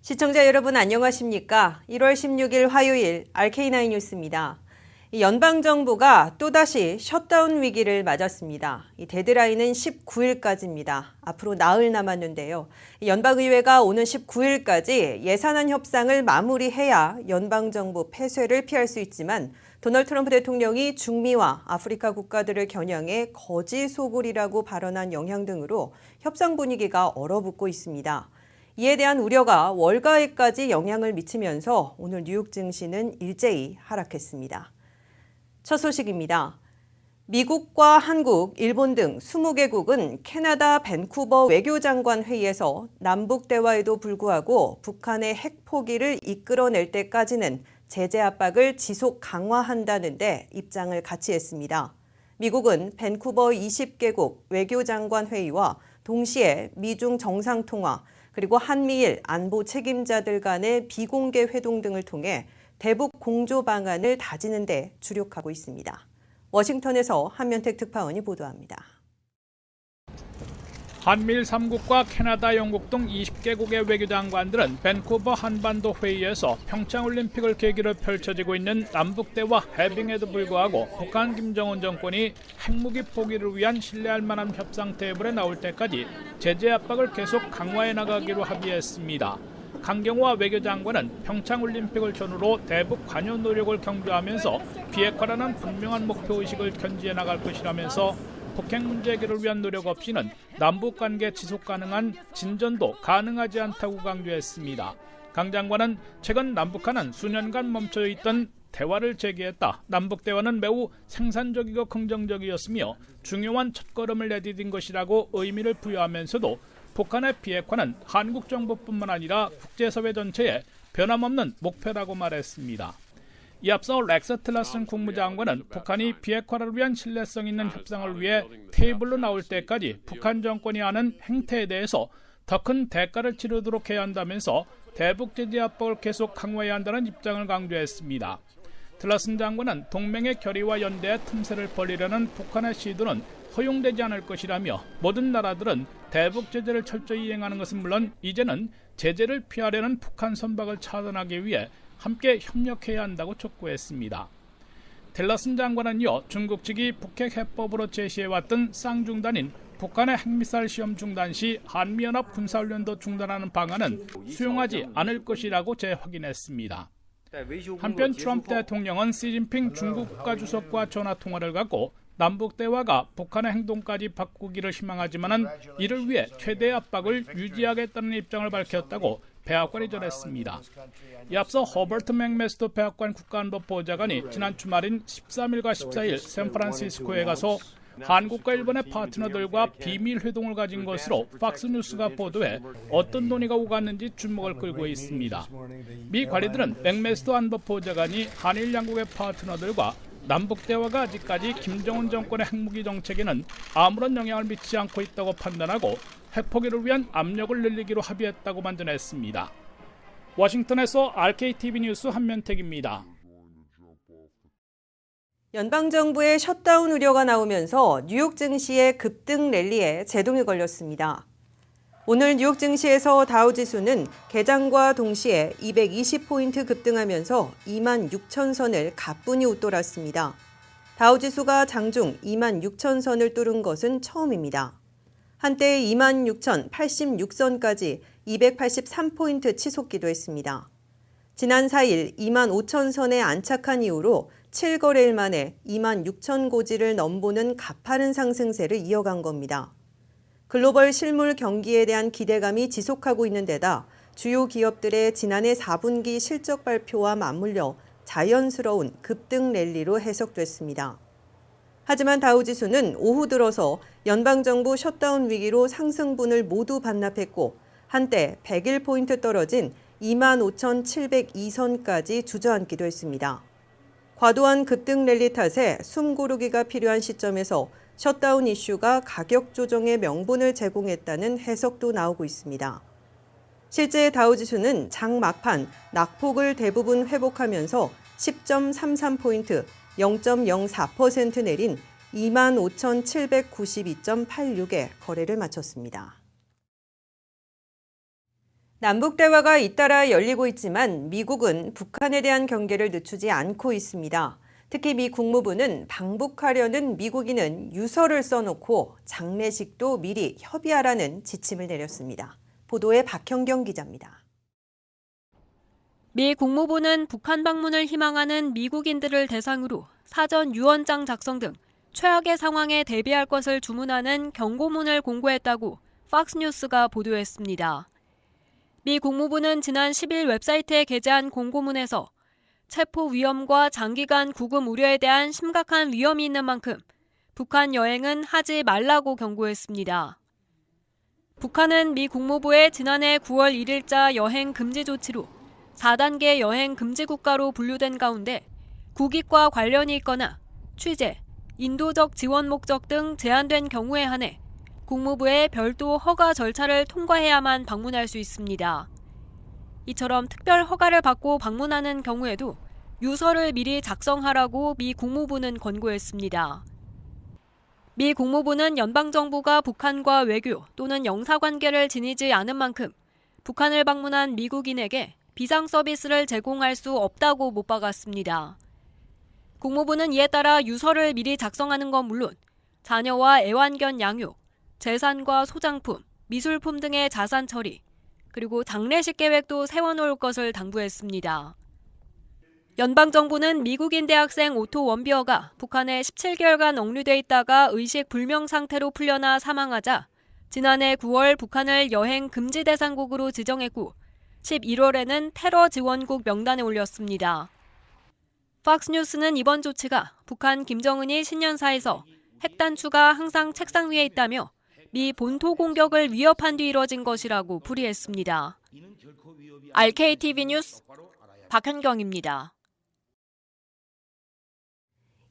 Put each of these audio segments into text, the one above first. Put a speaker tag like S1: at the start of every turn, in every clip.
S1: 시청자 여러분 안녕하십니까? 1월 16일 화요일 RK9 뉴스입니다. 연방정부가 또다시 셧다운 위기를 맞았습니다. 이 데드라인은 19일까지입니다. 앞으로 나흘 남았는데요. 연방의회가 오는 19일까지 예산안 협상을 마무리해야 연방정부 폐쇄를 피할 수 있지만 도널드 트럼프 대통령이 중미와 아프리카 국가들을 겨냥해 거지 소굴이라고 발언한 영향 등으로 협상 분위기가 얼어붙고 있습니다. 이에 대한 우려가 월가에까지 영향을 미치면서 오늘 뉴욕 증시는 일제히 하락했습니다. 첫 소식입니다. 미국과 한국, 일본 등 20개국은 캐나다 밴쿠버 외교장관 회의에서 남북 대화에도 불구하고 북한의 핵 포기를 이끌어낼 때까지는 제재 압박을 지속 강화한다는데 입장을 같이 했습니다. 미국은 밴쿠버 20개국 외교장관 회의와 동시에 미중 정상통화, 그리고 한미일 안보 책임자들 간의 비공개 회동 등을 통해 대북 공조 방안을 다지는 데 주력하고 있습니다. 워싱턴에서 한면택 특파원이 보도합니다.
S2: 한미일 3국과 캐나다, 영국 등 20개국의 외교장관들은 밴쿠버 한반도 회의에서 평창올림픽을 계기로 펼쳐지고 있는 남북대화 해빙에도 불구하고 북한 김정은 정권이 핵무기 포기를 위한 신뢰할 만한 협상 테이블에 나올 때까지 제재 압박을 계속 강화해 나가기로 합의했습니다. 강경화 외교장관은 평창올림픽을 전후로 대북 관여 노력을 강조하면서 비핵화라는 분명한 목표의식을 견지해 나갈 것이라면서 북핵 문제 해결을 위한 노력 없이는 남북관계 지속 가능한 진전도 가능하지 않다고 강조했습니다. 강 장관은 최근 남북한은 수년간 멈춰 있던 대화를 재개했다. 남북대화는 매우 생산적이고 긍정적이었으며 중요한 첫걸음을 내디딘 것이라고 의미를 부여하면서도 북한의 비핵화는 한국 정부뿐만 아니라 국제사회 전체의 변함없는 목표라고 말했습니다. 이 앞서 렉스 틸러슨 국무장관은 북한이 비핵화를 위한 신뢰성 있는 협상을 위해 테이블로 나올 때까지 북한 정권이 하는 행태에 대해서 더 큰 대가를 치르도록 해야 한다면서 대북 제재 압박을 계속 강화해야 한다는 입장을 강조했습니다. 틸러슨 장관은 동맹의 결의와 연대에 틈새를 벌리려는 북한의 시도는 허용되지 않을 것이라며 모든 나라들은 대북 제재를 철저히 이행하는 것은 물론 이제는 제재를 피하려는 북한 선박을 차단하기 위해 함께 협력해야 한다고 촉구했습니다. 틸러슨 장관은요, 중국 측이 북핵 해법으로 제시해왔던 쌍중단인 북한의 핵미사일 시험 중단 시 한미연합 군사훈련도 중단하는 방안은 수용하지 않을 것이라고 재확인했습니다. 한편 트럼프 대통령은 시진핑 중국 국가주석과 전화통화를 갖고 남북대화가 북한의 행동까지 바꾸기를 희망하지만 이를 위해 최대 압박을 유지하겠다는 입장을 밝혔다고 백악관이 전했습니다. 이 앞서 허버트 맥메스터 백악관 국가안보보좌관이 지난 주말인 13일과 14일 샌프란시스코에 가서 한국과 일본의 파트너들과 비밀 회동을 가진 것으로 팍스뉴스가 보도해 어떤 논의가 오갔는지 주목을 끌고 있습니다. 미 관리들은 맥메스터 안보보좌관이 한일 양국의 파트너들과 남북대화가 아직까지 김정은 정권의 핵무기 정책에는 아무런 영향을 미치지 않고 있다고 판단하고 핵포기를 위한 압력을 늘리기로 합의했다고만 전했습니다. 워싱턴에서 RKTV 뉴스 한면택입니다.
S1: 연방정부의 셧다운 우려가 나오면서 뉴욕 증시의 급등 랠리에 제동이 걸렸습니다. 오늘 뉴욕 증시에서 다우지수는 개장과 동시에 220포인트 급등하면서 26,000선을 가뿐히 웃돌았습니다. 다우지수가 장중 26,000선을 뚫은 것은 처음입니다. 한때 26,086선까지 283포인트 치솟기도 했습니다. 지난 4일 25,000선에 안착한 이후로 7거래일 만에 26,000 고지를 넘보는 가파른 상승세를 이어간 겁니다. 글로벌 실물 경기에 대한 기대감이 지속하고 있는 데다 주요 기업들의 지난해 4분기 실적 발표와 맞물려 자연스러운 급등 랠리로 해석됐습니다. 하지만 다우지수는 오후 들어서 연방정부 셧다운 위기로 상승분을 모두 반납했고 한때 101포인트 떨어진 25,702선까지 주저앉기도 했습니다. 과도한 급등 랠리 탓에 숨 고르기가 필요한 시점에서 셧다운 이슈가 가격 조정의 명분을 제공했다는 해석도 나오고 있습니다. 실제 다우지수는 장 막판 낙폭을 대부분 회복하면서 10.33포인트, 0.04% 내린 25,792.86에 거래를 마쳤습니다. 남북 대화가 잇따라 열리고 있지만 미국은 북한에 대한 경계를 늦추지 않고 있습니다. 특히 미 국무부는 방북하려는 미국인은 유서를 써놓고 장례식도 미리 협의하라는 지침을 내렸습니다. 보도에 박현경 기자입니다.
S3: 미 국무부는 북한 방문을 희망하는 미국인들을 대상으로 사전 유언장 작성 등 최악의 상황에 대비할 것을 주문하는 경고문을 공고했다고 팍스뉴스가 보도했습니다. 미 국무부는 지난 10일 웹사이트에 게재한 공고문에서 체포 위험과 장기간 구금 우려에 대한 심각한 위험이 있는 만큼 북한 여행은 하지 말라고 경고했습니다. 북한은 미 국무부의 지난해 9월 1일자 여행 금지 조치로 4단계 여행 금지 국가로 분류된 가운데 국익과 관련이 있거나 취재, 인도적 지원 목적 등 제한된 경우에 한해 국무부의 별도 허가 절차를 통과해야만 방문할 수 있습니다. 이처럼 특별 허가를 받고 방문하는 경우에도 유서를 미리 작성하라고 미 국무부는 권고했습니다. 미 국무부는 연방정부가 북한과 외교 또는 영사관계를 지니지 않은 만큼 북한을 방문한 미국인에게 비상 서비스를 제공할 수 없다고 못 박았습니다. 국무부는 이에 따라 유서를 미리 작성하는 건 물론 자녀와 애완견 양육, 재산과 소장품, 미술품 등의 자산 처리, 그리고 장례식 계획도 세워놓을 것을 당부했습니다. 연방정부는 미국인 대학생 오토 원비어가 북한에 17개월간 억류돼 있다가 의식 불명 상태로 풀려나 사망하자 지난해 9월 북한을 여행 금지 대상국으로 지정했고 11월에는 테러 지원국 명단에 올렸습니다. 팍스뉴스는 이번 조치가 북한 김정은이 신년사에서 핵단추가 항상 책상 위에 있다며 미 본토 공격을 위협한 뒤 이뤄진 것이라고 풀이했습니다. RKTV 뉴스 박현경입니다.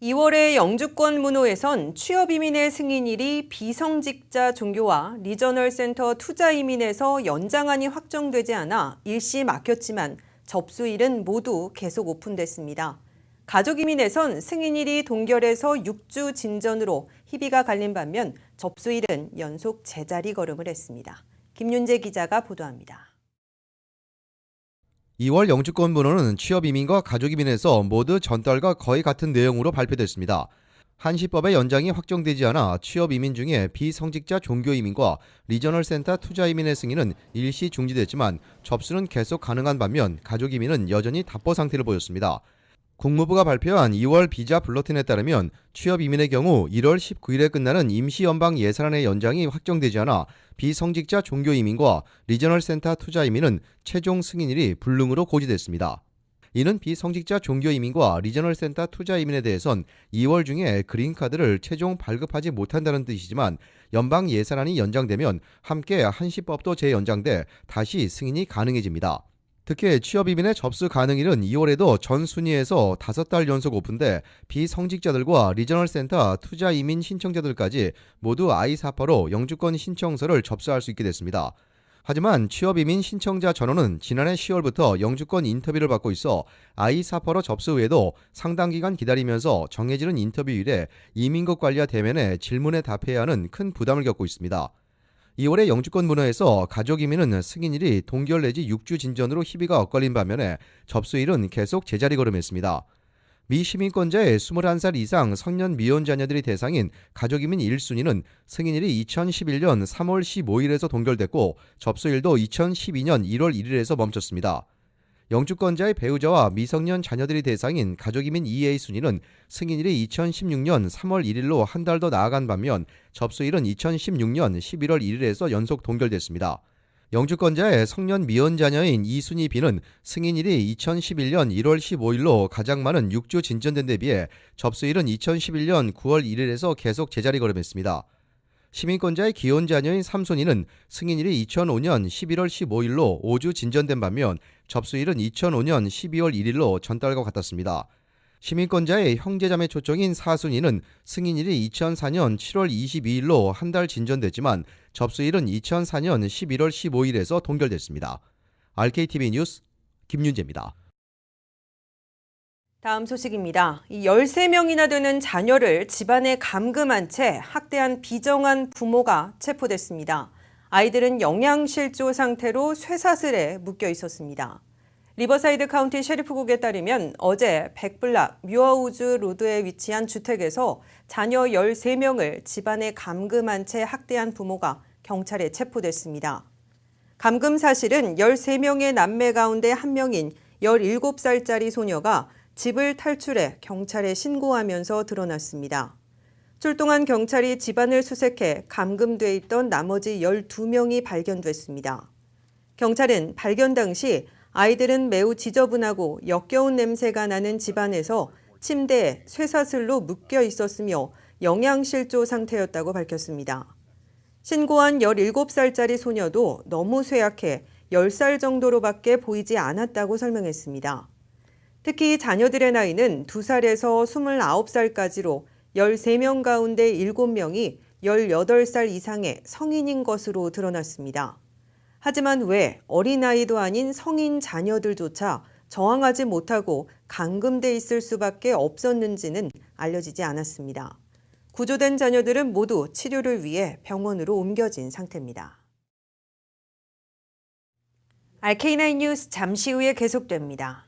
S1: 2월에 영주권 문호에선 취업이민의 승인일이 비성직자 종교와 리저널 센터 투자이민에서 연장안이 확정되지 않아 일시 막혔지만 접수일은 모두 계속 오픈됐습니다. 가족이민에선 승인일이 동결해서 6주 진전으로 희비가 갈린 반면 접수일은 연속 제자리 걸음을 했습니다. 김윤재 기자가 보도합니다.
S4: 2월 영주권 문호는 취업이민과 가족이민에서 모두 전달과 거의 같은 내용으로 발표됐습니다. 한시법의 연장이 확정되지 않아 취업이민 중에 비성직자 종교이민과 리저널 센터 투자이민의 승인은 일시 중지됐지만 접수는 계속 가능한 반면 가족이민은 여전히 답보 상태를 보였습니다. 국무부가 발표한 2월 비자 블러틴에 따르면 취업이민의 경우 1월 19일에 끝나는 임시연방 예산안의 연장이 확정되지 않아 비성직자 종교이민과 리저널 센터 투자이민은 최종 승인일이 불능으로 고지됐습니다. 이는 비성직자 종교이민과 리저널 센터 투자이민에 대해선 2월 중에 그린카드를 최종 발급하지 못한다는 뜻이지만 연방 예산안이 연장되면 함께 한시법도 재연장돼 다시 승인이 가능해집니다. 특히 취업이민의 접수 가능일은 2월에도 전 순위에서 5달 연속 오픈돼 비성직자들과 리저널 센터 투자이민 신청자들까지 모두 I-4파로 영주권 신청서를 접수할 수 있게 됐습니다. 하지만 취업이민 신청자 전원은 지난해 10월부터 영주권 인터뷰를 받고 있어 I-4파로 접수 후에도 상당 기간 기다리면서 정해지는 인터뷰일에 이민국 관리와 대면에 질문에 답해야 하는 큰 부담을 겪고 있습니다. 2월에 영주권 문호에서 가족이민은 승인일이 동결 내지 6주 진전으로 희비가 엇갈린 반면에 접수일은 계속 제자리 걸음했습니다. 미 시민권자의 21살 이상 성년 미혼 자녀들이 대상인 가족이민 1순위는 승인일이 2011년 3월 15일에서 동결됐고 접수일도 2012년 1월 1일에서 멈췄습니다. 영주권자의 배우자와 미성년 자녀들이 대상인 가족이민 2A 순위는 승인일이 2016년 3월 1일로 한 달 더 나아간 반면 접수일은 2016년 11월 1일에서 연속 동결됐습니다. 영주권자의 성년 미혼 자녀인 2순위 B는 승인일이 2011년 1월 15일로 가장 많은 6주 진전된 데 비해 접수일은 2011년 9월 1일에서 계속 제자리 걸음했습니다. 시민권자의 기혼 자녀인 3순위는 승인일이 2005년 11월 15일로 5주 진전된 반면 접수일은 2005년 12월 1일로 전달과 같았습니다. 시민권자의 형제자매 초청인 4순위는 승인일이 2004년 7월 22일로 한 달 진전됐지만 접수일은 2004년 11월 15일에서 동결됐습니다. RKTV 뉴스 김윤재입니다.
S1: 다음 소식입니다. 13명이나 되는 자녀를 집안에 감금한 채 학대한 비정한 부모가 체포됐습니다. 아이들은 영양실조 상태로 쇠사슬에 묶여 있었습니다. 리버사이드 카운티 셰리프국에 따르면 어제 백블락 뮤어우즈 로드에 위치한 주택에서 자녀 13명을 집안에 감금한 채 학대한 부모가 경찰에 체포됐습니다. 감금 사실은 13명의 남매 가운데 한 명인 17살짜리 소녀가 집을 탈출해 경찰에 신고하면서 드러났습니다. 출동한 경찰이 집안을 수색해 감금돼 있던 나머지 12명이 발견됐습니다. 경찰은 발견 당시 아이들은 매우 지저분하고 역겨운 냄새가 나는 집안에서 침대에 쇠사슬로 묶여 있었으며 영양실조 상태였다고 밝혔습니다. 신고한 17살짜리 소녀도 너무 쇠약해 10살 정도로밖에 보이지 않았다고 설명했습니다. 특히 자녀들의 나이는 2살에서 29살까지로 13명 가운데 7명이 18살 이상의 성인인 것으로 드러났습니다. 하지만 왜 어린아이도 아닌 성인 자녀들조차 저항하지 못하고 감금돼 있을 수밖에 없었는지는 알려지지 않았습니다. 구조된 자녀들은 모두 치료를 위해 병원으로 옮겨진 상태입니다. RK9 뉴스 잠시 후에 계속됩니다.